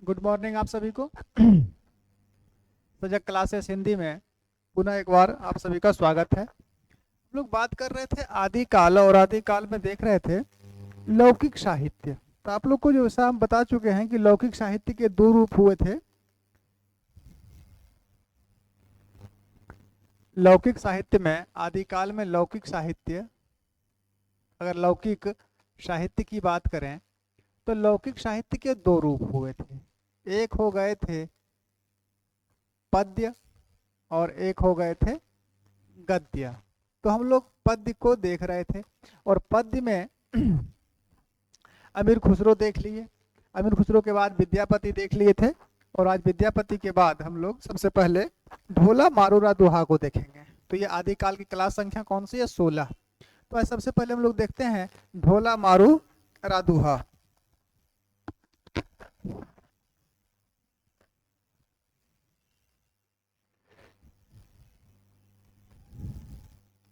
Good morning आप सभी को। सजग क्लासेस हिंदी में पुनः एक बार आप सभी का स्वागत है। हम लोग बात कर रहे थे आदिकाल, और आदिकाल में देख रहे थे लौकिक साहित्य। तो आप लोग को जो ऐसा हम बता चुके हैं कि लौकिक साहित्य के दो रूप हुए थे। लौकिक साहित्य में, आदिकाल में लौकिक साहित्य, अगर लौकिक साहित्य की बात करें तो लौकिक साहित्य के दो रूप हुए थे। एक हो गए थे पद्य और एक हो गए थे गद्य। तो हम लोग पद्य को देख रहे थे, और पद्य में अमीर खुसरो देख लिए। अमीर खुसरो के बाद विद्यापति देख लिए थे, और आज विद्यापति के बाद हम लोग सबसे पहले ढोला मारूरा दोहा को देखेंगे। तो ये आदिकाल की क्लास संख्या कौन सी है? 16। तो आज सबसे पहले हम लोग देखते हैं ढोला मारूरा दोहा।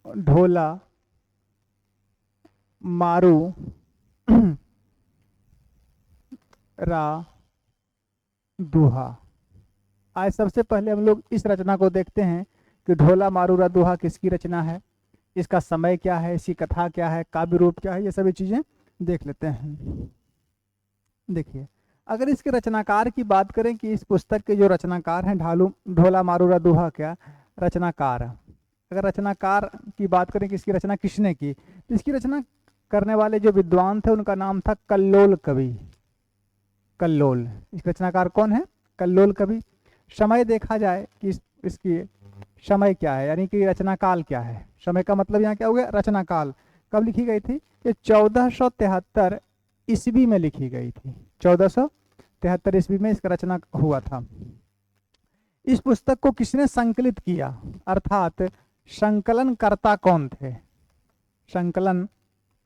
ढोला मारू रा दोहा। आज सबसे पहले हम लोग इस रचना को देखते हैं कि ढोला मारूरा दोहा किसकी रचना है, इसका समय क्या है, इसकी कथा क्या है, काव्य रूप क्या है, ये सभी चीजें देख लेते हैं। देखिए, अगर इसके रचनाकार की बात करें कि इस पुस्तक के जो रचनाकार हैं ढोला मारूरा दोहा क्या रचनाकार, अगर रचनाकार की बात करें कि इसकी रचना किसने की, तो इसकी रचना करने वाले जो विद्वान थे उनका नाम था कल्लोल कवि। कल्लोल, इस रचनाकार कौन है? कल्लोल कवि। समय देखा जाए कि इसकी समय क्या है, यानी कि रचना काल क्या है। समय का मतलब यहाँ क्या हो गया? रचना काल। कब लिखी गई थी? ये 1473 ईस्वी में लिखी गई थी। 1473 ईस्वी में इसका रचना हुआ था। इस पुस्तक को किसने संकलित किया, अर्थात संकलन कर्ता कौन थे? संकलन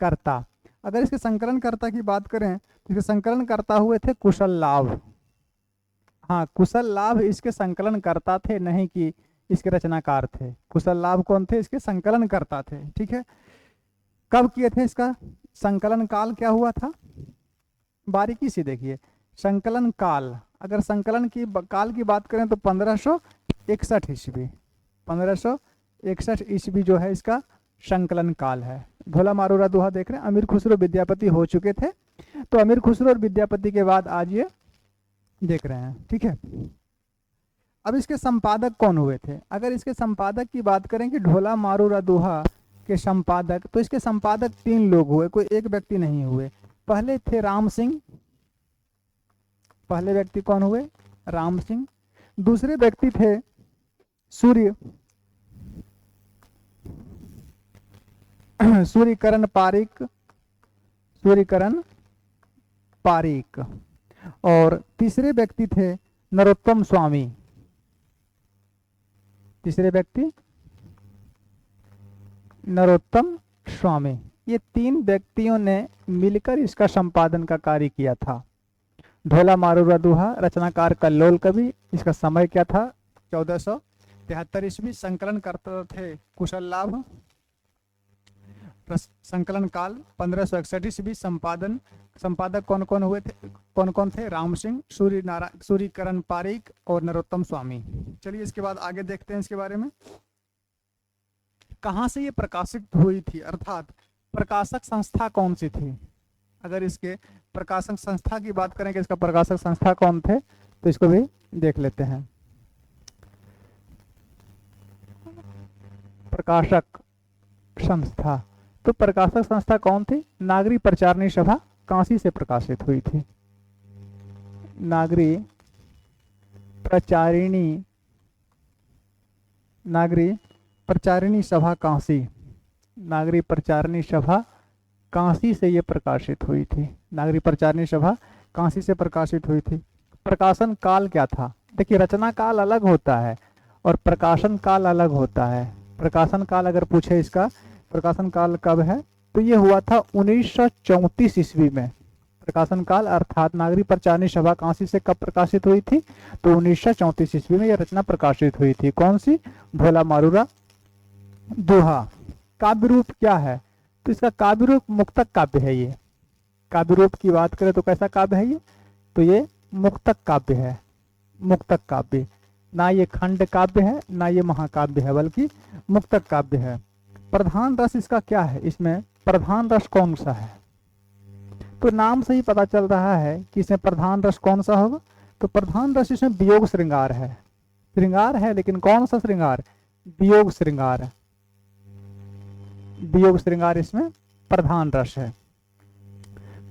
कर्ता, अगर इसके संकलन कर्ता की बात करें तो इसके संकलन कर्ता हुए थे कुशल लाभ। हाँ, कुशल लाभ इसके संकलन करता थे, नहीं कि इसके रचनाकार थे। कुशल लाभ कौन थे? इसके संकलन करता थे। ठीक है, कब किए थे इसका संकलन? काल क्या हुआ था? बारीकी से देखिए, संकलन काल, अगर संकलन की काल की बात करें तो 1561 ईस्वी। 1561 ईस्वी जो है इसका संकलन काल है। ढोला मारूरा दोहा देख रहे हैं, अमीर खुसरो विद्यापति हो चुके थे, तो अमीर खुसरो और विद्यापति के बाद आज ये देख रहे हैं। ठीक है, अब इसके संपादक कौन हुए थे? अगर इसके संपादक की बात करें कि ढोला मारूरा दोहा के संपादक, तो इसके संपादक 3 लोग हुए, कोई एक व्यक्ति नहीं हुए। पहले थे राम सिंह। पहले व्यक्ति कौन हुए? राम सिंह। दूसरे व्यक्ति थे सूर्यकरण पारिक। सूर्यकरण पारिक। और तीसरे व्यक्ति थे नरोत्तम स्वामी। तीसरे व्यक्ति नरोत्तम स्वामी। ये 3 व्यक्तियों ने मिलकर इसका संपादन का कार्य किया था। ढोला मारूरा दोहा, रचनाकार कल्लोल कवि। इसका समय क्या था? 1473 ईस्वी। संकलन करते थे कुशल लाभ। संकलन काल 1561 ईस्वी। संपादक कौन कौन हुए थे? कौन कौन थे? राम सिंह, सूर्यकरण पारिक और नरोत्तम स्वामी। चलिए इसके बाद आगे देखते हैं इसके बारे में। कहाँ से ये प्रकाशित हुई थी, अर्थात प्रकाशक संस्था कौन सी थी? अगर इसके प्रकाशक संस्था की बात करें कि इसका प्रकाशक संस्था कौन थे, तो इसको भी देख लेते हैं। प्रकाशक संस्था, तो प्रकाशक संस्था कौन थी? नागरी प्रचारणी सभा काशी से प्रकाशित हुई थी। नागरी प्रचारिणी सभा काशी। नागरी प्रचारिणी सभा काशी से ये प्रकाशित हुई थी। नागरी प्रचारिणी सभा काशी से प्रकाशित हुई थी। प्रकाशन काल क्या था? देखिए, रचना काल अलग होता है और प्रकाशन काल अलग होता है। प्रकाशन काल अगर पूछे इसका प्रकाशन काल कब है, तो ये हुआ था 1934 ईस्वी में। प्रकाशन काल अर्थात नागरी प्रचारणी सभा काशी से कब प्रकाशित हुई थी? तो 1934 ईस्वी में यह रचना प्रकाशित हुई थी। कौन सी? ढोला मारूरा दोहा। काव्य रूप क्या है? तो इसका काव्य रूप मुक्तक काव्य है। ये काव्य रूप की बात करें तो कैसा काव्य है ये? तो ये मुक्तक काव्य है, मुक्तक काव्य। ना ये खंड काव्य है ना ये महाकाव्य है, बल्कि मुक्तक काव्य है। प्रधान रस इसका क्या है, इसमें प्रधान रस कौन सा है? तो नाम से ही पता चल रहा है कि इसमें प्रधान रस कौन सा होगा। तो प्रधान रस इसमें वियोग श्रृंगार है, श्रृंगार है, लेकिन कौन सा श्रृंगार? वियोग श्रृंगार, वियोग श्रृंगार इसमें प्रधान रस है।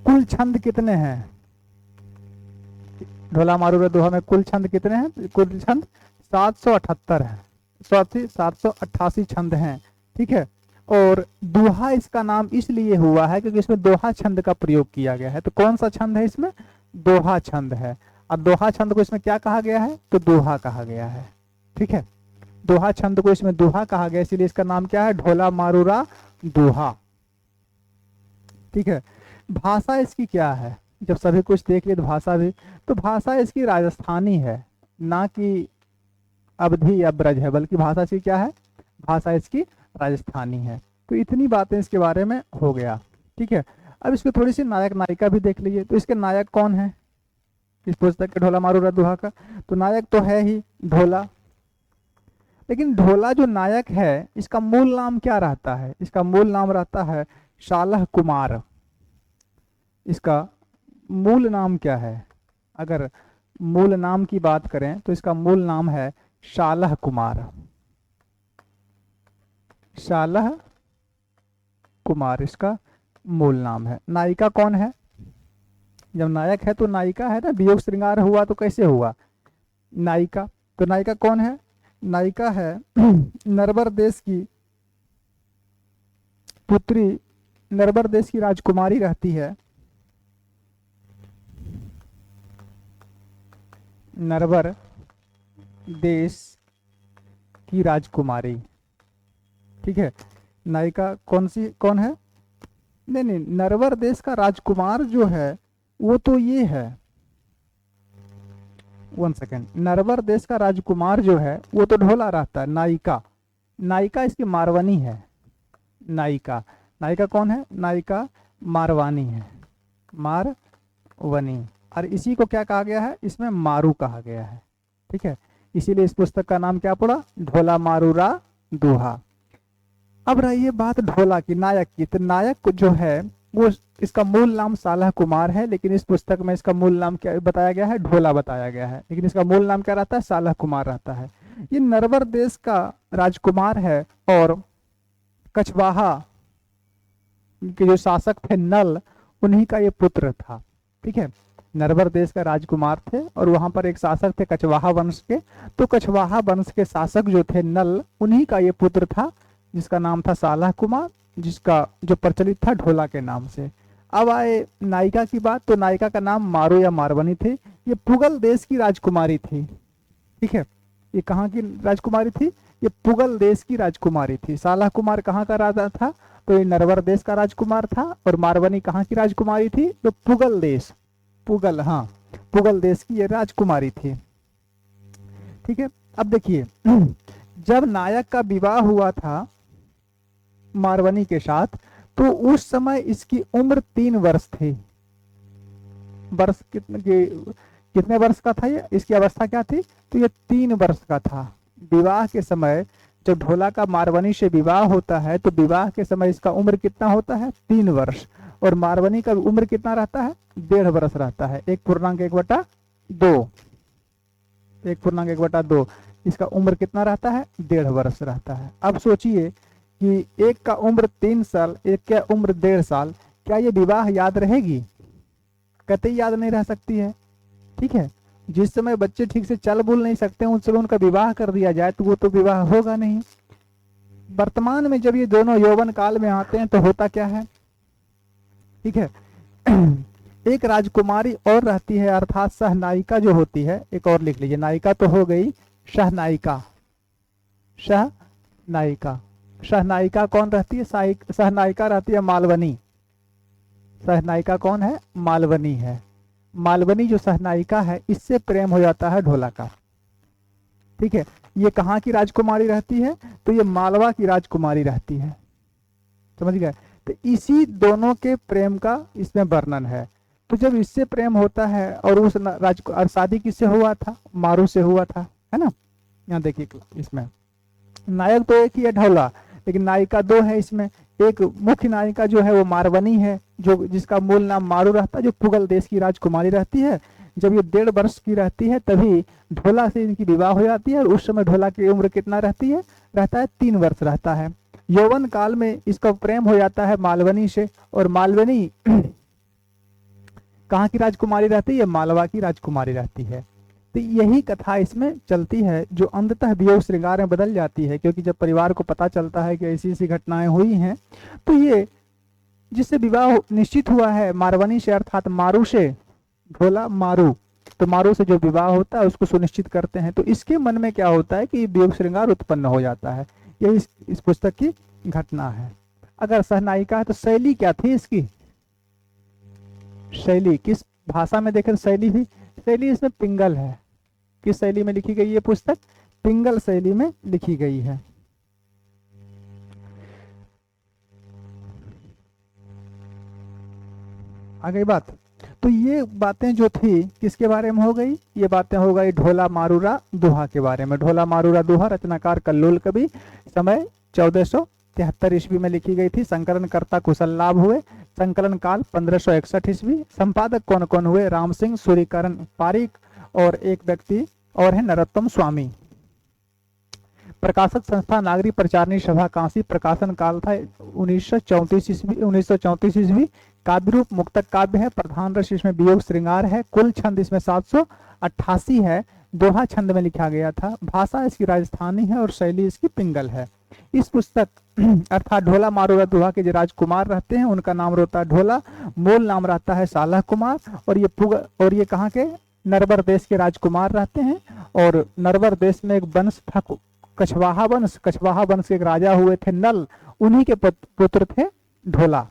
कुल छंद कितने हैं ढोला मारूरा दोहा में? कुल छंद कितने हैं? कुल छंद 778 है, 788 छंद हैं। ठीक है, और दोहा इसका नाम इसलिए हुआ है क्योंकि इसमें दोहा छंद का प्रयोग किया गया है। तो कौन सा छंद है इसमें? दोहा छंद है। और दोहा छंद को इसमें क्या कहा गया है? तो दोहा कहा गया है। ठीक है, दोहा छंद को इसमें दोहा कहा गया, इसीलिए इसका नाम क्या है? ढोला मारूरा दोहा। ठीक है, भाषा इसकी क्या है? जब सभी कुछ देख लिए तो भाषा भी, तो भाषा इसकी राजस्थानी है, ना कि अवधी या ब्रज है, बल्कि भाषा इसकी क्या है? भाषा इसकी राजस्थानी है। तो इतनी बातें इसके बारे में हो गया। ठीक है, अब इसको थोड़ी सी नायक नायिका भी देख लीजिए। तो इसके नायक कौन है इस पुस्तक के ढोला मारूरा दोहा का? तो नायक तो है ही ढोला, लेकिन ढोला जो नायक है इसका मूल नाम क्या रहता है? इसका मूल नाम रहता है शालह कुमार। इसका मूल नाम क्या है? अगर मूल नाम की बात करें तो इसका मूल नाम है शालह कुमार, शालह कुमार इसका मूल नाम है। नायिका कौन है? जब नायक है तो नायिका है ना, वियोग श्रृंगार हुआ तो कैसे हुआ? नायिका। तो नायिका कौन है? नायिका है नरवर देश की पुत्री, नरवर देश की राजकुमारी रहती है, नरवर देश की राजकुमारी। ठीक है, नायिका कौन सी कौन है? नहीं नहीं, नरवर देश का राजकुमार जो है वो तो ये है, 1 सेकेंड, नरवर देश का राजकुमार जो है वो तो ढोला रहता है। नायिका, नायिका इसकी मारवानी है। नायिका, नायिका कौन है? नायिका मारवानी है, मारवानी। और इसी को क्या कहा गया है? इसमें मारू कहा गया है। ठीक है, इसीलिए इस पुस्तक का नाम क्या पड़ा? ढोला मारूरा दोहा। अब रही बात ढोला की, नायक की। तो नायक जो है वो, इसका मूल नाम सालह कुमार है, लेकिन इस पुस्तक में इसका मूल नाम क्या बताया गया है? ढोला बताया गया है, लेकिन इसका मूल नाम क्या रहता है? सालह कुमार रहता है। ये नरवर देश का राजकुमार है और कछवाहा के जो शासक थे नल, उन्हीं का ये पुत्र था। ठीक है, नरवर देश का राजकुमार थे और वहां पर एक शासक थे कछवाहा वंश के। तो कछवाहा वंश के शासक जो थे नल, उन्हीं का ये पुत्र था, जिसका नाम था सालह कुमार, जिसका जो प्रचलित था ढोला के नाम से। अब आए नायिका की बात। तो नायिका का नाम मारू या मारवानी थी। ये पुगल देश की राजकुमारी थी। ठीक है, ये कहाँ की राजकुमारी थी? ये पुगल देश की राजकुमारी थी। सालह कुमार कहाँ का राजा था? तो ये नरवर देश का राजकुमार था। और मारवानी कहाँ की राजकुमारी थी? तो पुगल देश, पुगल, हाँ, पुगल देश की ये राजकुमारी थी। ठीक है, अब देखिए, जब नायक का विवाह हुआ था मारवानी के साथ, तो उस समय इसकी उम्र 3 वर्ष थी। वर्ष कितने वर्ष का था ये? इसकी अवस्था क्या थी? तो ये 3 वर्ष का था। विवाह के समय जब ढोला का मारवानी से विवाह होता है तो विवाह के समय इसका उम्र कितना होता है? 3 वर्ष। और मारवानी का उम्र कितना रहता है? 1.5 वर्ष रहता है, 1.1/2, 1.1/2। इसका उम्र कितना रहता है? 1.5 वर्ष रहता है। अब सोचिए कि एक का उम्र 3 साल, एक का उम्र 1.5 साल, क्या ये विवाह याद रहेगी? कतई याद नहीं रह सकती है। ठीक है, जिस समय बच्चे ठीक से चल बोल नहीं सकते उस समय उनका विवाह कर दिया जाए तो वो तो विवाह होगा नहीं। वर्तमान में जब ये दोनों यौवन काल में आते हैं तो होता क्या है? ठीक है, एक राजकुमारी और रहती है, अर्थात सहनायिका जो होती है। एक और लिख लीजिए, नायिका तो हो गई, सहनायिका, सहनायिका। सहनायिका कौन रहती है? सहनायिका रहती है मालवनी। सहनायिका कौन है? मालवनी है। मालवनी जो सहनायिका है, इससे प्रेम हो जाता है ढोला का। ठीक है, ये कहाँ की राजकुमारी रहती है? तो ये मालवा की राजकुमारी रहती है। समझ गए? तो इसी दोनों के प्रेम का इसमें वर्णन है। तो जब इससे प्रेम होता है और उस और शादी किससे हुआ था, मारू से हुआ था, है ना। यहाँ देखिए इसमें नायक तो एक ही है ढोला, लेकिन नायिका दो है इसमें। एक मुख्य नायिका जो है वो मारवनी है, जो जिसका मूल नाम मारू रहता है, जो पुगल देश की राजकुमारी रहती है। जब ये 1.5 वर्ष की रहती है तभी ढोला से इनकी विवाह हो जाती है, और उस समय ढोला की उम्र कितना रहती है, रहता है 3 वर्ष रहता है। यौवन काल में इसका प्रेम हो जाता है मालवनी से, और मालवनी कहाँ की राजकुमारी रहती है, मालवा की राजकुमारी रहती है। तो यही कथा इसमें चलती है, जो अंततः वियोग श्रृंगार में बदल जाती है, क्योंकि जब परिवार को पता चलता है कि ऐसी ऐसी घटनाएं हुई हैं, तो ये जिससे विवाह निश्चित हुआ है मारवनी से, अर्थात मारू से, ढोला मारू, तो मारू से जो विवाह होता है उसको सुनिश्चित करते हैं। तो इसके मन में क्या होता है कि वियोग श्रृंगार उत्पन्न हो जाता है। यही इस पुस्तक की घटना है। अगर सहनायिका है तो शैली क्या थी इसकी, शैली किस भाषा में देखें, शैली भी, शैली इसमें पिंगल है। किस शैली में लिखी गई ये पुस्तक, पिंगल शैली में लिखी गई है। आगे बात, तो ये बातें जो थी किसके बारे में हो गई, ये बातें हो गई ढोला मारूरा दोहा के बारे में। ढोला मारूरा दोहा रचनाकार कल्लोल कवि, समय 1473 ईस्वी में लिखी गई थी। संकलन कर्ता कुशल लाभ हुए, संकलन काल 1561 ईस्वी। संपादक कौन कौन हुए, राम सिंह, सूर्यकरण पारिक और एक व्यक्ति और है नरोत्तम स्वामी। प्रकाशक संस्था नागरी प्रचारणी सभा काशी, प्रकाशन काल था 1934 ईस्वी। काव्य रूप मुक्तक काव्य है, प्रधान रस इसमें वियोग श्रृंगार है। कुल छंद इसमें 788 है, दोहा छंद में लिखा गया था। भाषा इसकी राजस्थानी है और शैली इसकी पिंगल है। इस पुस्तक अर्थात ढोला मारूरा दोहा के जो राजकुमार रहते हैं उनका नाम रहता है ढोला, मूल नाम रहता है सालह कुमार, और ये कहाँ के, नरवर देश के राजकुमार रहते हैं। और नरवर देश में एक वंश था कछवाहा वंश, कछवाहा वंश के एक राजा हुए थे नल, उन्हीं के पुत्र थे ढोला।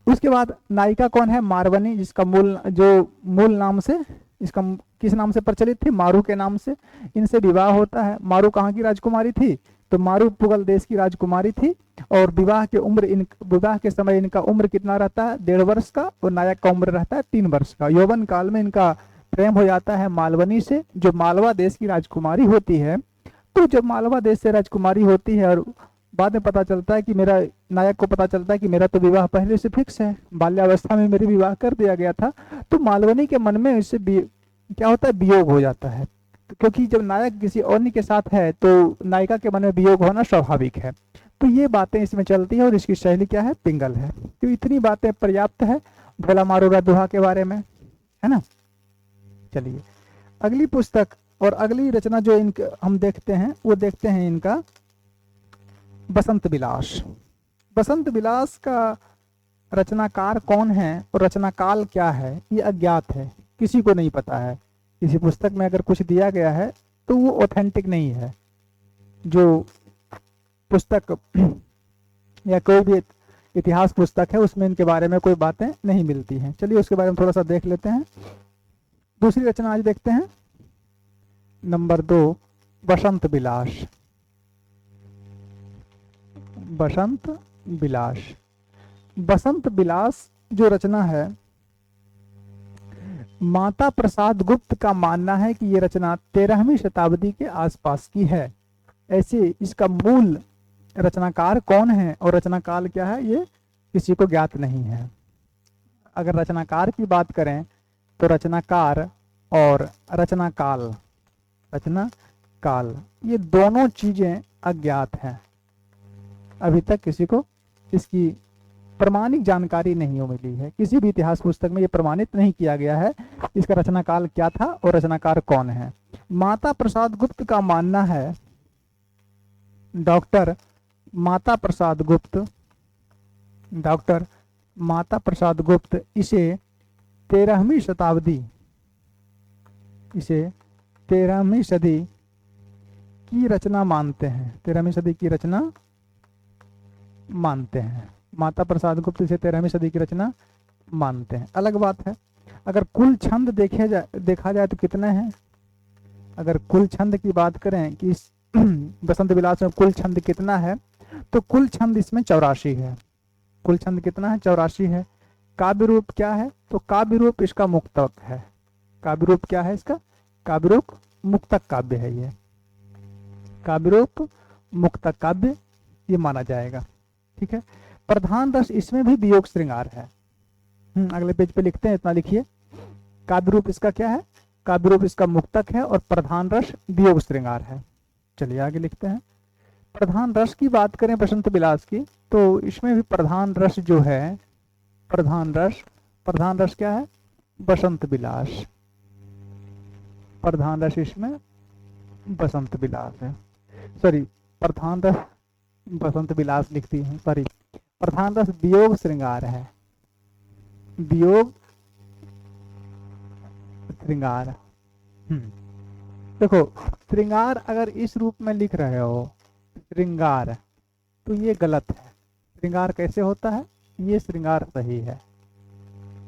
उसके बाद नायिका कौन है, मारवनी, जिसका मूल नाम से, इसका किस नाम से प्रचलित थी, मारू के नाम से। इनसे विवाह होता है। मारू कहाँ की राजकुमारी थी, तो मारू पुगल देश की राजकुमारी थी। और विवाह के समय इनका उम्र कितना रहता है, 1.5 वर्ष का, और नायक का उम्र रहता है 3 वर्ष का। यौवन काल में इनका प्रेम हो जाता है मालवनी से, जो मालवा देश की राजकुमारी होती है। तो जब मालवा देश से राजकुमारी होती है और बाद में पता चलता है कि नायक को पता चलता है कि मेरा तो विवाह पहले से फिक्स है, बाल्यावस्था में मेरी विवाह कर दिया गया था, तो मालवनी के मन में इससे क्या होता है, वियोग हो जाता है। क्योंकि जब नायक किसी अन्य के साथ है तो नायिका के मन में वियोग होना स्वाभाविक है। तो ये बातें इसमें चलती है, और इसकी शैली क्या है, पिंगल है। तो इतनी बातें पर्याप्त है ढोला मारूरा दोहा के बारे में, है ना। चलिए अगली पुस्तक और अगली रचना जो हम देखते हैं, वो देखते हैं इनका बसंत विलास। बसंत विलास का रचनाकार कौन है और रचनाकाल क्या है, ये अज्ञात है, किसी को नहीं पता है। किसी पुस्तक में अगर कुछ दिया गया है तो वो ऑथेंटिक नहीं है। जो पुस्तक या कोई भी इतिहास पुस्तक है उसमें इनके बारे में कोई बातें नहीं मिलती हैं। चलिए उसके बारे में थोड़ा सा देख लेते हैं। दूसरी रचना आज देखते हैं, नंबर 2, बसंत विलास। बसंत विलास, बसंत विलास जो रचना है, माता प्रसाद गुप्त का मानना है कि ये रचना 13वीं शताब्दी के आसपास की है। ऐसे इसका मूल रचनाकार कौन है और रचनाकाल क्या है, ये किसी को ज्ञात नहीं है। अगर रचनाकार की बात करें तो रचनाकार और रचनाकाल, ये दोनों चीजें अज्ञात हैं। अभी तक किसी को इसकी प्रमाणिक जानकारी नहीं मिली है। किसी भी इतिहास पुस्तक में ये प्रमाणित नहीं किया गया है इसका रचनाकाल क्या था और रचनाकार कौन है। माता प्रसाद गुप्त का मानना है, डॉक्टर माता प्रसाद गुप्त इसे 13वीं सदी की रचना मानते हैं। 13वीं सदी की रचना मानते हैं। माता प्रसाद गुप्त इसे 13वीं सदी की रचना मानते हैं। अलग बात है अगर कुल छंद देखा जाए तो कितने हैं। अगर कुल छंद की बात करें कि इस बसंत विलास में कुल छंद कितना है, तो कुल छंद इसमें 84 है। कुल छंद कितना है, 84 है। काव्य रूप क्या है? तो काव्य रूप इसका मुक्तक है। काव्य रूप क्या है इसका? काव्य रूप मुक्तक काव्य है। ये काव्य रूप मुक्तक काव्य ये माना जाएगा। ठीक है। प्रधान रस इसमें भी वियोग श्रृंगार है। अगले पेज पे लिखते हैं, इतना लिखिए। काव्य रूप इसका क्या है? काव्य रूप इसका मुक्तक है और प्रधान रस वियोग श्रृंगार है। चलिए आगे लिखते हैं। प्रधान रस की बात करें बसंत विलास की, तो इसमें भी प्रधान रस जो है, प्रधान रस क्या है? बसंत विलास। प्रधान रस इसमें बसंत विलास है। सॉरी, प्रधान रस बसंत विलास लिखती है, सॉरी। प्रधान रस वियोग श्रृंगार है। वियोग श्रृंगार। देखो, श्रृंगार अगर इस रूप में लिख रहे हो श्रृंगार, तो ये गलत है। श्रृंगार कैसे होता है? ये श्रृंगार सही है।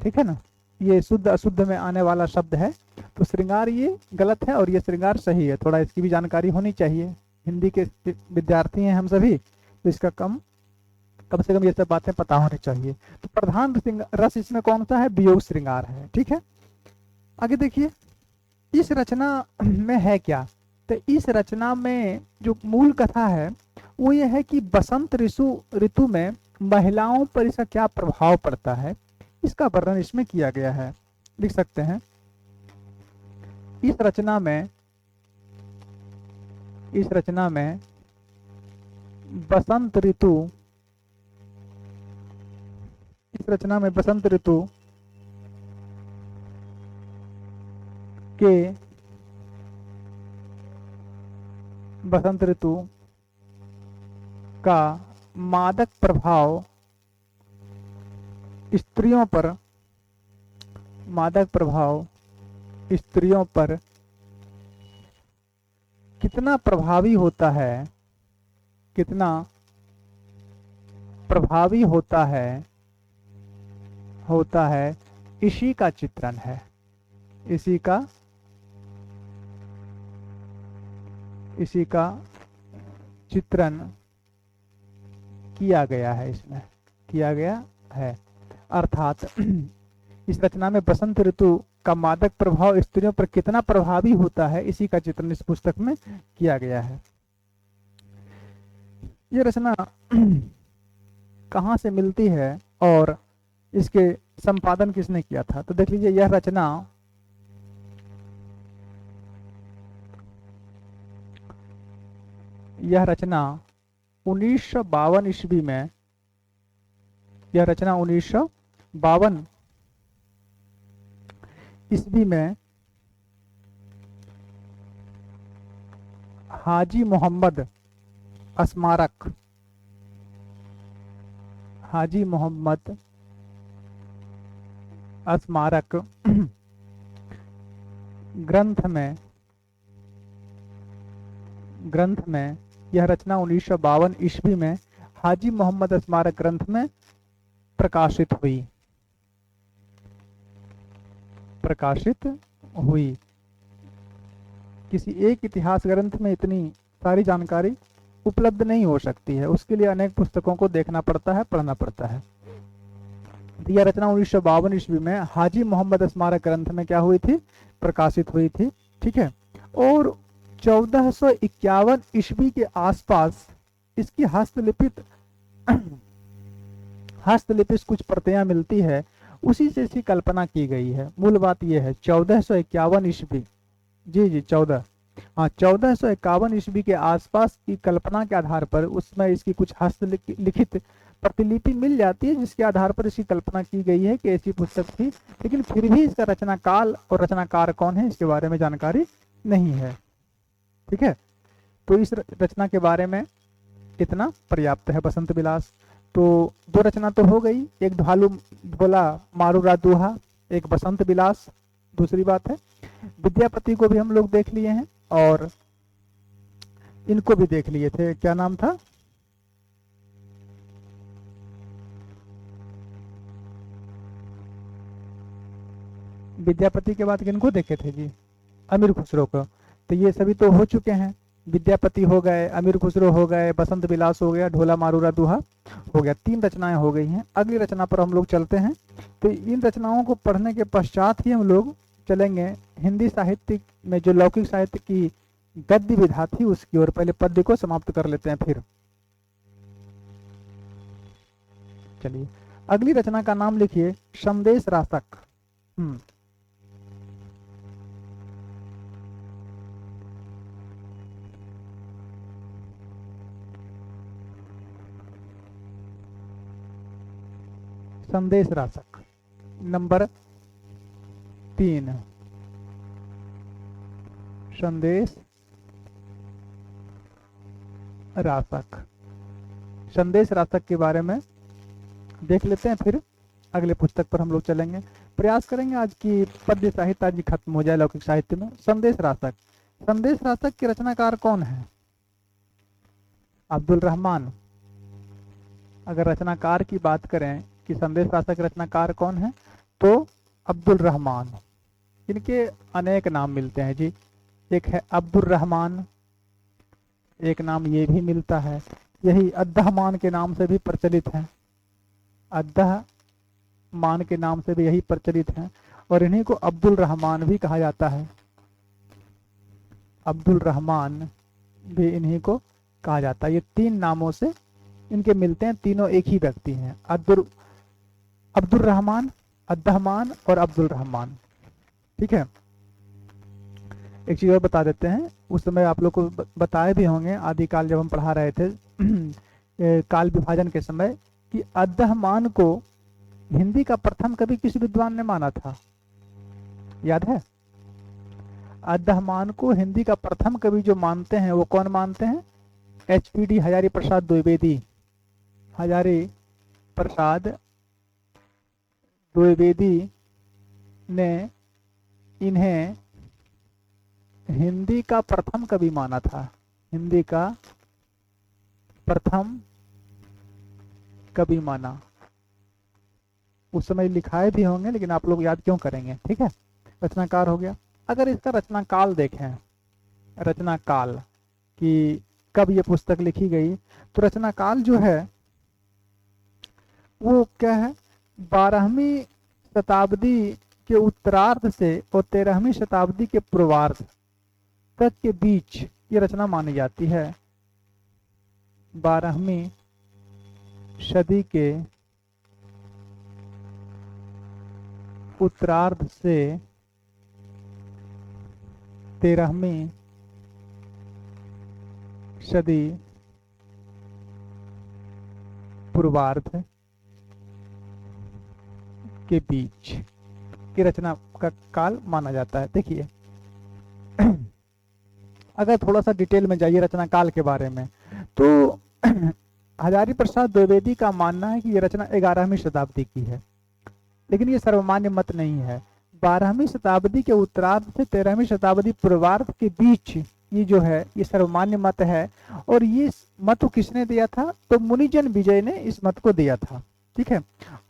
ठीक है ना, ये शुद्ध अशुद्ध में आने वाला शब्द है, तो श्रृंगार ये गलत है और ये श्रृंगार सही है। थोड़ा इसकी भी जानकारी होनी चाहिए। हिंदी के विद्यार्थी हैं हम सभी, तो इसका कम से कम ये सब बातें पता होनी चाहिए। तो प्रधान रस इसमें कौन सा है? वियोग श्रृंगार है। ठीक है। आगे देखिए, इस रचना में है क्या? तो इस रचना में जो मूल कथा है वो ये है कि बसंत ऋतु में महिलाओं पर इसका क्या प्रभाव पड़ता है, इसका वर्णन इसमें किया गया है। लिख सकते हैं, इस रचना में बसंत ऋतु का मादक प्रभाव स्त्रियों पर कितना प्रभावी होता है, इसी का चित्रण है। इसी का चित्रण किया गया है, इसमें किया गया है। अर्थात इस रचना में बसंत ऋतु का मादक प्रभाव स्त्रियों पर कितना प्रभावी होता है, इसी का चित्रण इस पुस्तक में किया गया है। ये रचना कहाँ से मिलती है और इसके संपादन किसने किया था? तो देख लीजिए, यह रचना यह रचना 1952 ईस्वी में, यह रचना 1952 ईस्वी में हाजी मोहम्मद स्मारक ग्रंथ में यह रचना 1952 ईस्वी में हाजी मोहम्मद स्मारक ग्रंथ में प्रकाशित हुई। किसी एक इतिहास ग्रंथ में इतनी सारी जानकारी उपलब्ध नहीं हो सकती है, उसके लिए अनेक पुस्तकों को देखना पड़ता है, पढ़ना पड़ता है। तो यह रचना 1952 ईस्वी में हाजी मोहम्मद स्मारक ग्रंथ में क्या हुई थी? प्रकाशित हुई थी। ठीक है। और 1451 ईस्वी के आसपास इसकी हस्तलिपित कुछ प्रतियां मिलती है, उसी से इसकी कल्पना की गई है। मूल बात यह है 1451 ईस्वी, जी 1451 ईस्वी के आसपास की कल्पना के आधार पर उसमें इसकी कुछ हस्तलिखित प्रतिलिपि मिल जाती है, जिसके आधार पर इसकी कल्पना की गई है कि ऐसी पुस्तक थी। लेकिन फिर भी इसका रचना काल और रचनाकार कौन है, इसके बारे में जानकारी नहीं है। ठीक है। तो इस रचना के बारे में इतना पर्याप्त है। बसंत विलास तो दो रचना तो हो गई, एक ढोला मारूरा दोहा, एक बसंत विलास। दूसरी बात है विद्यापति को भी हम लोग देख लिए हैं और इनको भी देख लिए थे। क्या नाम था? विद्यापति के बाद किनको देखे थे जी? अमीर खुसरो को। तो ये सभी तो हो चुके हैं, विद्यापति हो गए, अमीर खुसरो हो गए, बसंत विलास हो गया, ढोला मारूरा दोहा हो गया। 3 रचनाएं हो गई हैं। अगली रचना पर हम लोग चलते हैं। तो इन रचनाओं को पढ़ने के पश्चात ही हम लोग चलेंगे हिंदी साहित्य में जो लौकिक साहित्य की गद्य विधा थी उसकी ओर। पहले पद्य को समाप्त कर लेते हैं फिर। चलिए, अगली रचना का नाम लिखिए संदेश रासक। संदेश रासक नंबर 3, संदेश रासक। संदेश रासक के बारे में देख लेते हैं, फिर अगले पुस्तक पर हम लोग चलेंगे। प्रयास करेंगे आज की पद्य साहित्य आज खत्म हो जाए लौकिक साहित्य में। संदेश रासक, संदेश रासक के रचनाकार कौन है? अब्दुल रहमान। अगर रचनाकार की बात करें कि संदेश रासक रचनाकार कौन है, तो अब्दुल रहमान। इनके अनेक नाम मिलते हैं जी। एक है अब्दुल रहमान, एक नाम ये भी मिलता है, यही अद्दहमान के नाम से भी प्रचलित है। अद्दहमान के नाम से भी यही प्रचलित है, और इन्हीं को अब्दुल रहमान भी कहा जाता है। अब्दुल रहमान भी इन्हीं को कहा जाता है। ये 3 नामों से इनके मिलते हैं, तीनों एक ही व्यक्ति हैं। अब्दुल रहमान, अद्दहमान और अब्दुल रहमान। ठीक है, एक चीज और बता देते हैं, उस समय आप लोग को बताए भी होंगे आदिकाल जब हम पढ़ा रहे थे काल विभाजन के समय, कि अद्दहमान को हिंदी का प्रथम कवि किस विद्वान ने माना था? याद है? अद्दहमान को हिंदी का प्रथम कवि जो मानते हैं वो कौन मानते हैं? HPD हजारी प्रसाद द्विवेदी। हजारी प्रसाद द्विवेदी ने इन्हें हिंदी का प्रथम कवि माना था। हिंदी का प्रथम कवि माना। उस समय लिखाए भी होंगे, लेकिन आप लोग याद क्यों करेंगे? ठीक है, रचनाकार हो गया। अगर इसका रचना काल देखें, रचना काल कि कब ये पुस्तक लिखी गई, तो रचना काल जो है वो क्या है? 12वीं शताब्दी के उत्तरार्ध से और 13वीं शताब्दी के पूर्वार्ध तक के बीच ये रचना मानी जाती है। 12वीं सदी के उत्तरार्ध से 13वीं सदी पूर्वार्ध के बीच की रचना का काल माना जाता है। देखिए, अगर थोड़ा सा डिटेल में जाइए रचना काल के बारे में, तो हजारी प्रसाद द्विवेदी का मानना है कि ये रचना 11वीं शताब्दी की है, लेकिन ये सर्वमान्य मत नहीं है। 12वीं शताब्दी के उत्तरार्ध से 13वीं शताब्दी पूर्वार्ध के बीच ये जो है ये सर्वमान्य मत है। और ये मत किसने दिया था? तो मुनिजन विजय ने इस मत को दिया था। ठीक है,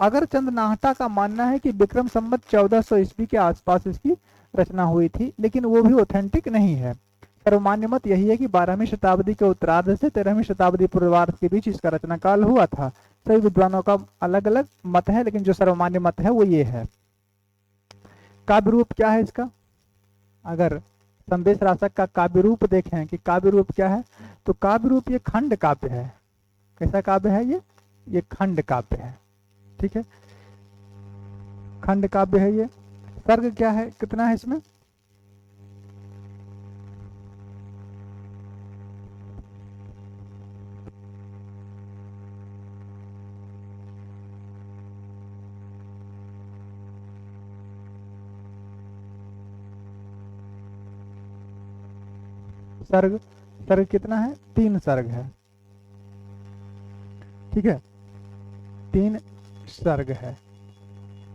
अगर चंद नाहटा का मानना है कि विक्रम संवत 1400 ईस्वी के आसपास इसकी रचना हुई थी, लेकिन वो भी ऑथेंटिक नहीं है। सर्वमान्य मत यही है कि 12वीं शताब्दी के उत्तरार्ध से 13वीं शताब्दी पूर्वार्ध के बीच इसका रचना काल हुआ था। सभी विद्वानों का अलग अलग मत है, लेकिन जो सर्वमान्य मत है वो ये है। काव्य रूप क्या है इसका? अगर संदेश रासक का काव्य रूप देखें कि काव्य रूप क्या है, तो काव्य रूप ये खंड काव्य है। कैसा काव्य है ये खंड काव्य है। ठीक है, खंड काव्य है ये। सर्ग क्या है, कितना है इसमें? सर्ग, सर्ग कितना है? 3 सर्ग है। ठीक है, 3 सर्ग है,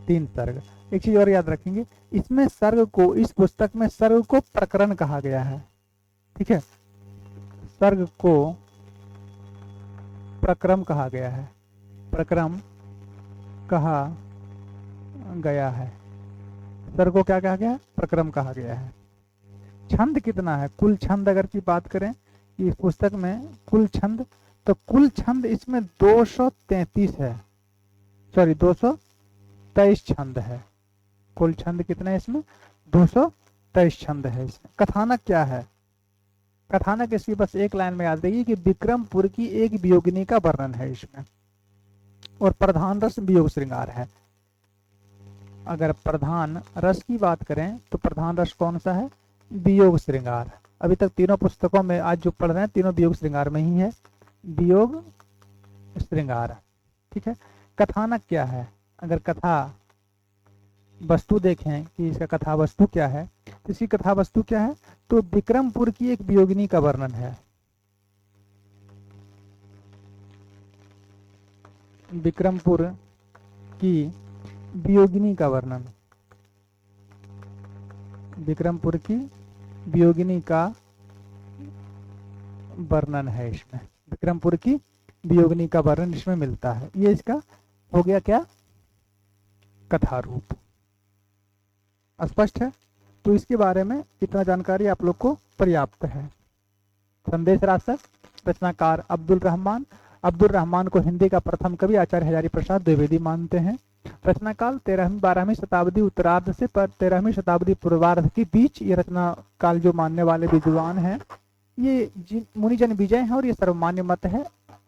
3 सर्ग। एक चीज और याद रखेंगे, इसमें सर्ग को, इस पुस्तक में सर्ग को प्रकरण कहा गया है। ठीक है, सर्ग को प्रक्रम कहा गया है, प्रक्रम कहा गया है। सर्ग को क्या कहा गया है? प्रक्रम कहा गया है। छंद कितना है? कुल छंद अगर की बात करें इस पुस्तक में कुल छंद, तो कुल छंद इसमें 233 है, सॉरी 223 छंद है। कुल छंद कितने हैं इसमें? 223 छंद है इसमें। कथानक क्या है? कथानक इसकी बस एक लाइन में याद रखिए कि विक्रमपुर की एक वियोगिनी का वर्णन है इसमें, और प्रधान रस वियोग श्रृंगार है। अगर प्रधान रस की बात करें तो प्रधान रस कौन सा है? वियोग श्रृंगार। अभी तक तीनों पुस्तकों में आज जो पढ़ रहे हैं तीनों वियोग श्रृंगार में ही है, वियोग श्रृंगार। ठीक है। कथानक क्या है? अगर कथा वस्तु देखें कि इसका कथा वस्तु क्या है, तो इसकी कथा वस्तु क्या है? तो विक्रमपुर की एक वियोगिनी का वर्णन है। विक्रमपुर की वियोगिनी का वर्णन, विक्रमपुर की वियोगिनी का वर्णन है इसमें। विक्रमपुर की वियोगिनी का वर्णन इसमें मिलता है। ये इसका हो गया क्या? कथा रूप। स्पष्ट है? तो इसके बारे में इतना जानकारी आप लोग को पर्याप्त है। संदेश राशक, रचनाकार अब्दुल रहमान। अब्दुल रहमान को हिंदी का प्रथम कवि आचार्य हजारी प्रसाद द्विवेदी मानते हैं। रचनाकाल 13वीं-12वीं शताब्दी उत्तरार्ध से 13वीं शताब्दी पूर्वार्ध के बीच ये रचना काल जो मानने वाले विद्वान हैं ये मुनिजन विजय है और ये सर्वमान्य मत है।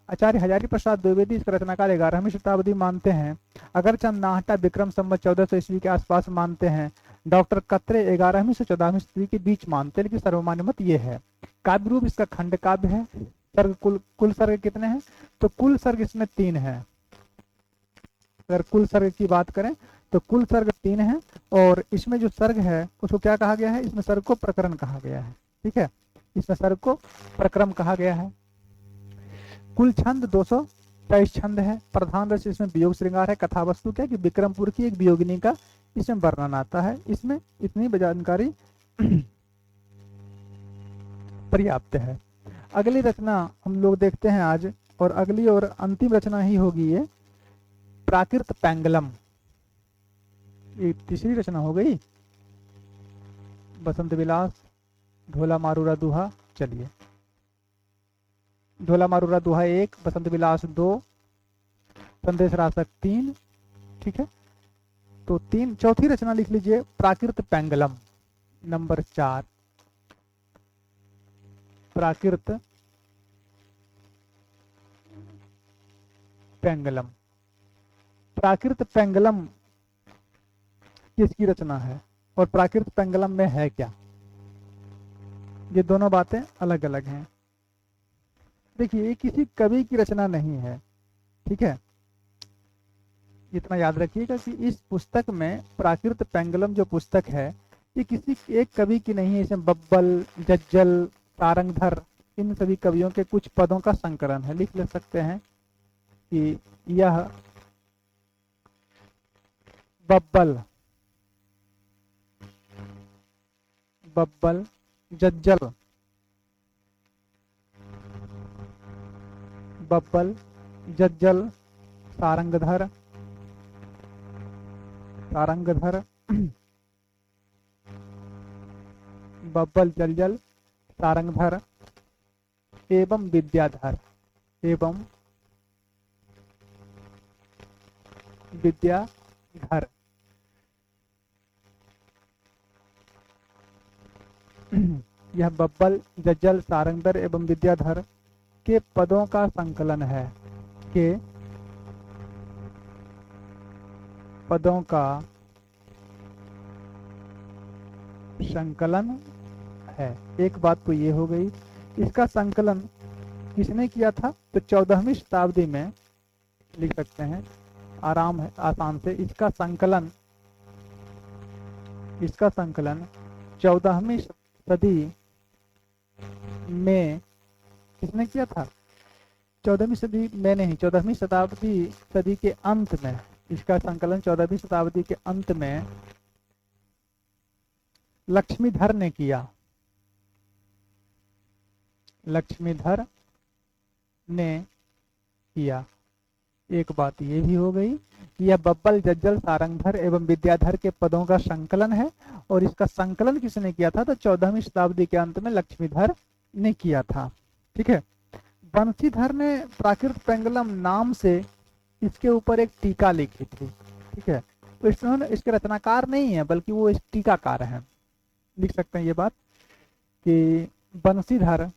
आचार्य हजारी प्रसाद द्विवेदी इसका रचनाकाल 11वीं शताब्दी मानते हैं। अगरचंद नाहटा विक्रम संवत 1400 ईस्वी के आसपास मानते हैं। डॉक्टर कत्रे 11वीं से 14वीं सदी के बीच मानते हैं, लेकिन सर्वमान्य मत ये है। काव्य रूप इसका खंड काव्य है। सर्ग कुल सर्ग कितने हैं? तो कुल सर्ग इसमें 3 है। अगर कुल सर्ग की बात करें तो कुल सर्ग 3 है, और इसमें जो सर्ग है उसको क्या कहा गया है? इसमें सर्ग को प्रकरण कहा गया है। ठीक है, इसमें सर्ग को प्रक्रम कहा गया है। कुल छंद 223 छंद है। प्रधान रस इसमें वियोग श्रृंगार है। कथा वस्तु क्या कि विक्रमपुर की एक वियोगिनी का इसमें वर्णन आता है। इसमें इतनी जानकारी पर्याप्त है। अगली रचना हम लोग देखते हैं आज, और अगली और अंतिम रचना ही होगी ये प्राकृत पेंगलम। ये तीसरी रचना हो गई। बसंत विलास, ढोला मारूरा दुहा। चलिए, ढोला मारूरा दुहा 1, बसंत विलास 2, संदेश राशक 3। ठीक है, तो चौथी रचना लिख लीजिए प्राकृत पेंगलम नंबर 4। प्राकृत पेंगलम। प्राकृत पेंगलम किसकी रचना है और प्राकृत पेंगलम में है क्या? ये दोनों बातें अलग अलग हैं। देखिए, ये किसी कवि की रचना नहीं है। ठीक है, इतना याद रखिएगा कि इस पुस्तक में प्राकृत पेंगलम जो पुस्तक है ये किसी एक कवि की नहीं है। इसमें बब्बल, जज्जल, सारंगधर इन सभी कवियों के कुछ पदों का संकलन है। लिख ले सकते हैं कि यह बब्बल, जज्जल, बब्बल, जज्जल, सारंगधर, बब्बल, जज्जल, सारंगधर एवं विद्याधर, यह बब्बल, जज्जल, सारंगधर एवं विद्याधर के पदों का संकलन है। के पदों का संकलन है। एक बात तो ये हो गई। इसका संकलन किसने किया था? तो 14वीं शताब्दी में लिख सकते हैं, आराम है, आसान से। इसका संकलन 14वीं सदी में किसने किया था? 14वीं सदी में नहीं, 14वीं शताब्दी सदी के अंत में। इसका संकलन 14वीं शताब्दी के अंत में लक्ष्मीधर ने किया। लक्ष्मीधर ने किया। एक बात ये भी हो गई कि यह बब्बल, जज्जल, सारंगधर एवं विद्याधर के पदों का संकलन है, और इसका संकलन किसने किया था? तो 14वीं शताब्दी के अंत में लक्ष्मीधर ने किया था। ठीक है। बंशीधर ने प्राकृत पेंगुलम नाम से इसके ऊपर एक टीका लिखी थी। ठीक है, तो इसमें इसके रचनाकार नहीं है बल्कि वो इस टीकाकार है। लिख सकते हैं ये बात कि बंशीधर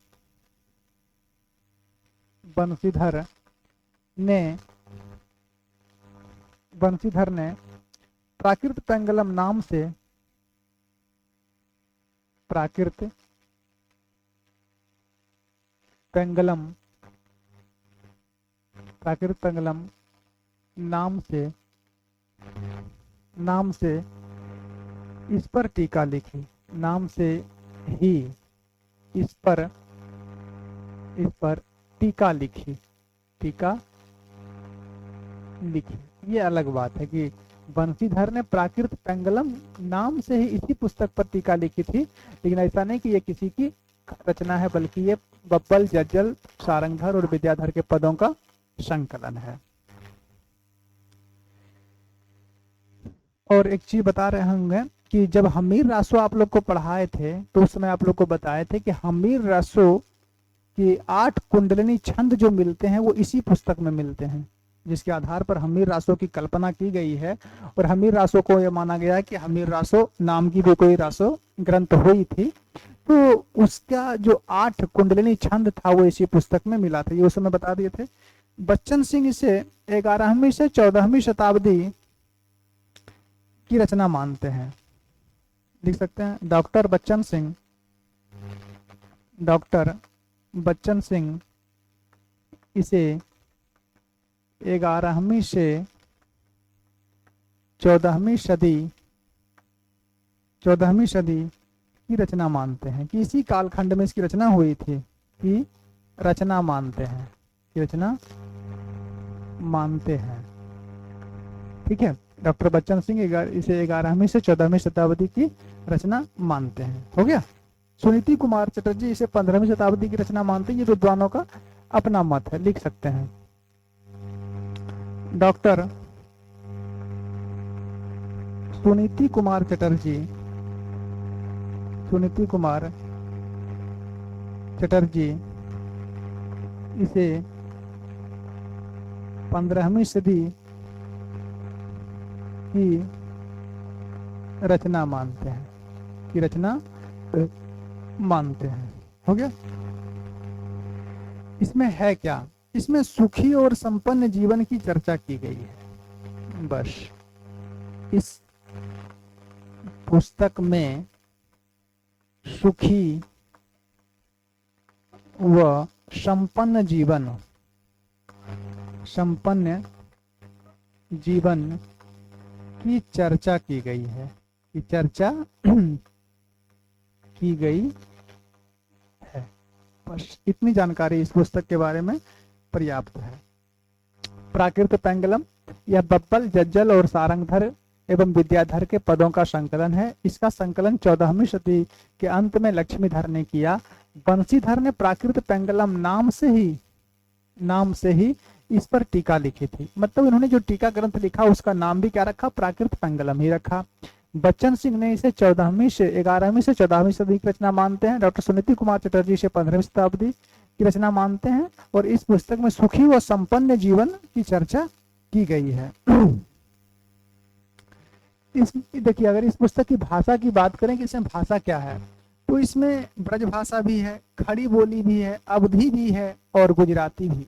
बंशीधर ने बंशीधर ने प्राकृत पेंगुलम नाम से प्राकृत पेंगुलम प्राकृत पेंगुलम नाम से इस पर टीका लिखी। नाम से ही इस पर टीका लिखी। ये अलग बात है कि बंशीधर ने प्राकृत पेंगुलम नाम से ही इसी पुस्तक पर टीका लिखी थी, लेकिन ऐसा नहीं कि ये किसी की रचना है बल्कि ये बब्बल, जज्जल, सारंगधर और विद्याधर के पदों का संकलन है। और एक चीज बता रहे होंगे कि जब हमीर रासो आप लोग को पढ़ाए थे तो उस समय आप लोग को बताए थे कि हमीर रासो की 8 कुंडलिनी छंद जो मिलते हैं वो इसी पुस्तक में मिलते हैं, जिसके आधार पर हमीर रासो की कल्पना की गई है। और हमीर रासो को यह माना गया है कि हमीर रासो नाम की भी कोई रासो ग्रंथ हुई थी, तो उसका जो 8 कुंडलिनी छंद था वो इसी पुस्तक में मिला था। ये उस समय बता दिए थे। बच्चन सिंह इसे 11वीं से 14वीं शताब्दी की रचना मानते हैं। लिख सकते हैं डॉक्टर बच्चन सिंह इसे 11वीं से 14वीं सदी की रचना मानते हैं, कि इसी कालखंड में इसकी रचना हुई थी, कि रचना मानते हैं। ठीक है, डॉक्टर बच्चन सिंह इसे 11वीं से 14वीं शताब्दी की रचना मानते हैं। हो गया। सुनीति कुमार चटर्जी इसे 15वीं शताब्दी की रचना मानते हैं। ये विद्वानों का अपना मत है, लिख सकते हैं। डॉक्टर सुनीति कुमार चटर्जी इसे 15वीं सदी की रचना मानते हैं। हो गया। इसमें है क्या? इसमें सुखी और संपन्न जीवन की चर्चा की गई है। बस इस पुस्तक में सुखी व संपन्न जीवन की चर्चा की गई है। बस इतनी जानकारी इस पुस्तक के बारे में पर्याप्त है। प्राकृत पेंगुलम यह बब्बल, जज्जल और सारंगधर एवं विद्याधर के पदों का संकलन है। इसका संकलन 14वीं सदी के अंत में लक्ष्मीधर ने किया। बंशीधर ने प्राकृत पेंगुलम नाम से ही इस पर टीका लिखी थी। मतलब इन्होंने जो टीका ग्रंथ लिखा उसका नाम भी क्या रखा? प्राकृत पेंगुलम ही रखा। बच्चन सिंह ने इसे 11वीं से 14वीं सदी की रचना मानते हैं। डॉक्टर सुनीति कुमार चटर्जी इसे 15वीं शताब्दी की रचना मानते हैं। और इस पुस्तक में सुखी व संपन्न जीवन की चर्चा की गई है। देखिए, अगर इस पुस्तक की भाषा की बात करें कि इसमें भाषा क्या है, तो इसमें ब्रज भाषा भी है, खड़ी बोली भी है, अवधी भी है और गुजराती भी,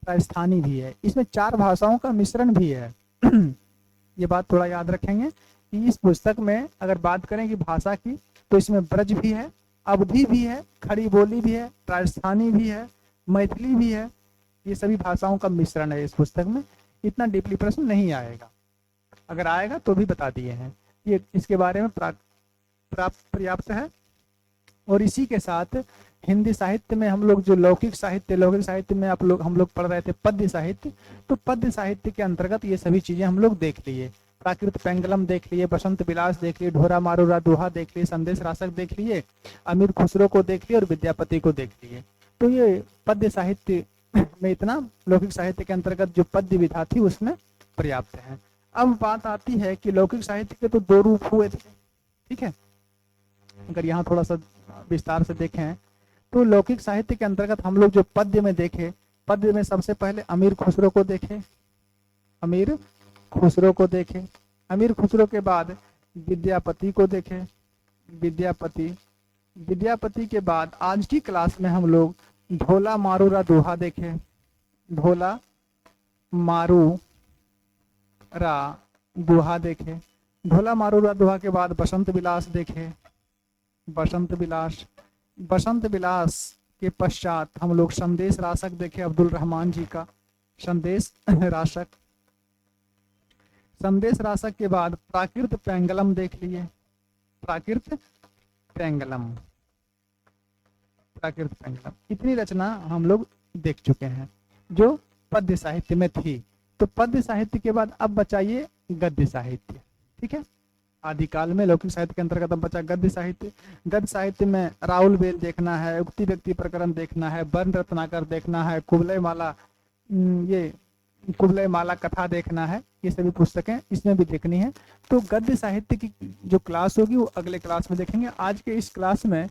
राजस्थानी भी है। इसमें 4 भाषाओं का मिश्रण भी है। ये बात थोड़ा याद रखेंगे कि इस पुस्तक में अगर बात करें कि भाषा की, तो इसमें ब्रज भी है, अवधी भी है, खड़ी बोली भी है, राजस्थानी भी है, मैथिली भी है। ये सभी भाषाओं का मिश्रण है इस पुस्तक में। इतना डीपली प्रश्न नहीं आएगा, अगर आएगा तो भी बता दिए हैं। ये इसके बारे में पर्याप्त है। और इसी के साथ हिंदी साहित्य में हम लोग जो लौकिक साहित्य में हम लोग पढ़ रहे थे पद्य साहित्य, तो पद्य साहित्य के अंतर्गत ये सभी चीजें हम लोग देख लिए। प्राकृत पेंगुलम देख लिए, बसंत विलास देख लिए, ढोरा मारूरा दोहा देख लिए, संदेश रासक देख लिए, अमीर खुसरो को देख लिए और विद्यापति को देख लिए। तो ये पद्य साहित्य में इतना लौकिक साहित्य के अंतर्गत जो पद्य विधा थी उसमें पर्याप्त है। अब बात आती है कि लौकिक साहित्य के तो 2 रूप हुए थे। ठीक है, अगर यहाँ थोड़ा सा विस्तार से देखें तो लौकिक साहित्य के अंतर्गत हम लोग जो पद्य में देखे, पद्य में सबसे पहले अमीर खुसरो को देखे, अमीर खुसरो को देखे, अमीर खुसरो के बाद विद्यापति को देखे, विद्यापति, विद्यापति के बाद आज की क्लास में हम लोग ढोला मारूरा दोहा देखे, ढोला मारू रा दोहा देखे, ढोला मारूरा दोहा के बाद बसंत विलास देखे, बसंत विलास, बसंत विलास के पश्चात हम लोग संदेश रासक देखे अब्दुल रहमान जी का, संदेश रासक, संदेश रासक के बाद प्राकृत पेंगलम देख लिए, प्राकृत पेंगलम, प्राकृत पेंगलम, इतनी रचना हम लोग देख चुके हैं जो पद्य साहित्य में थी। तो पद्य साहित्य के बाद अब बचाइए गद्य साहित्य, ठीक है। आदिकाल में लौकिक साहित्य के अंतर्गत अब बचा गद्य साहित्य। गद्य साहित्य में राहुल बेल देखना है, उक्ति व्यक्ति प्रकरण देखना है, वर्ण रत्नाकर देखना है, कुबलय माला, ये कुबलय माला कथा देखना है, ये सभी पुस्तकें इसमें भी देखनी है। तो गद्य साहित्य की जो क्लास होगी वो अगले क्लास में देखेंगे। आज के इस क्लास में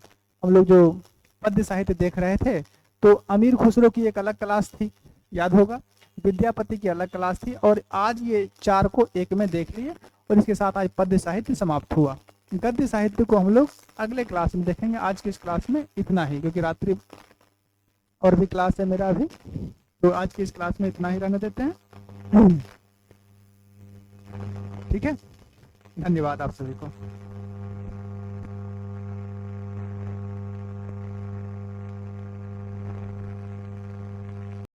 हम लोग जो पद्य साहित्य देख रहे थे, तो अमीर खुसरो की एक अलग क्लास थी, याद होगा, विद्यापति की अलग क्लास थी, और आज ये चार को एक में देख लिए, और इसके साथ आज पद्य साहित्य समाप्त हुआ। गद्य साहित्य को हम लोग अगले क्लास में देखेंगे। आज की इस क्लास में इतना ही, क्योंकि रात्रि और भी क्लास है मेरा अभी, तो आज की इस क्लास में इतना ही रहने देते हैं, ठीक है। धन्यवाद आप सभी को।